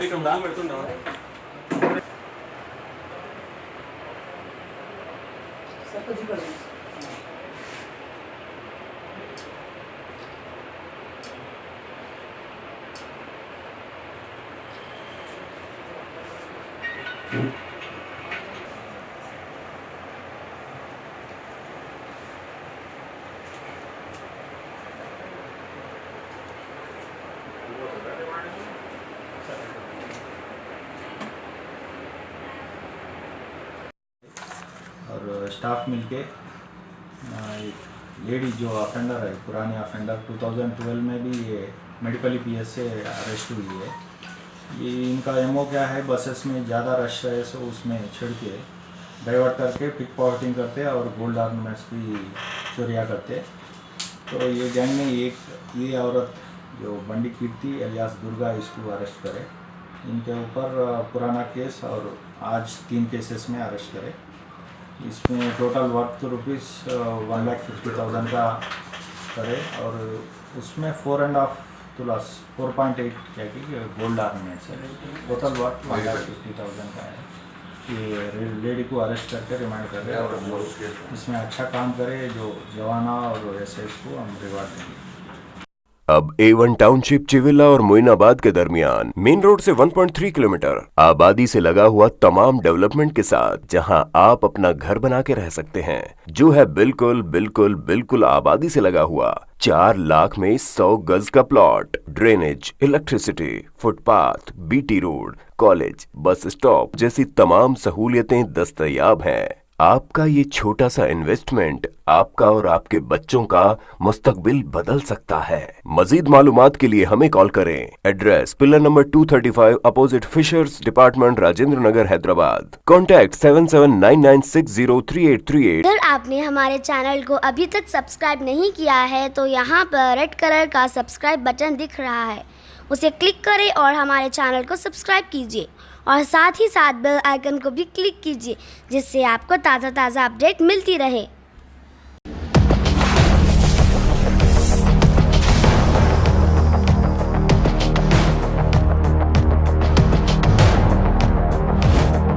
చేస్తుందా? और स्टाफ मिलके एक लेडी जो अफेंडर है, पुरानी अफेंडर 2012 में भी ये मेडिकल पीएस से अरेस्ट हुई है। ये इनका एमओ क्या है, बसेस में ज़्यादा रश है सो उसमें छिड़ के डाइवर्ट करके पिक पॉकेटिंग करते और गोल्ड ऑर्नामेंट्स भी चोरियाँ करते। तो ये गैंग में ये औरत जो बंडी कीर्ति एलियास दुर्गा, इसको अरेस्ट करे। इनके ऊपर पुराना केस और आज 3 केसेस में अरेस्ट करे। इसमें टोटल वर्थ ₹1,50,000 का करे और उसमें 4.5 तुलास 4.8 क्या कि गोल्ड ऑर्नामेंट्स है। टोटल वर्थ 1,50,000 का है। ये लेडी को अरेस्ट करके रिमांड कर रहे हैं और जो इसमें अच्छा काम करे जो जवाना और एसएस को हम रिवार्ड देंगे। अब A1 टाउनशिप चिविला और मोइनाबाद के दरमियान मेन रोड से 1.3 किलोमीटर आबादी से लगा हुआ तमाम डेवलपमेंट के साथ जहां आप अपना घर बना के रह सकते हैं, जो है बिल्कुल बिल्कुल बिल्कुल आबादी से लगा हुआ। 4 लाख में 100 गज का plot, drainage, electricity, footpath, BT road, college, bus stop जैसी तमाम सहूलियतें दस्तयाब हैं। आपका ये छोटा सा इन्वेस्टमेंट आपका और आपके बच्चों का मुस्तकबिल बदल सकता है। मजीद मालूमात के लिए हमें कॉल करें। Address pillar number 235 opposite fishers department, Rajendra Nagar, Hyderabad. Contact 7799603838। अगर आपने हमारे चैनल को अभी तक सब्सक्राइब नहीं किया है तो यहाँ पर रेड कलर का सब्सक्राइब बटन दिख रहा है, उसे क्लिक करें और हमारे चैनल को सब्सक्राइब कीजिए और साथ ही साथ बेल आइकन को भी क्लिक कीजिए, जिससे आपको ताज़ा अपडेट मिलती रहे।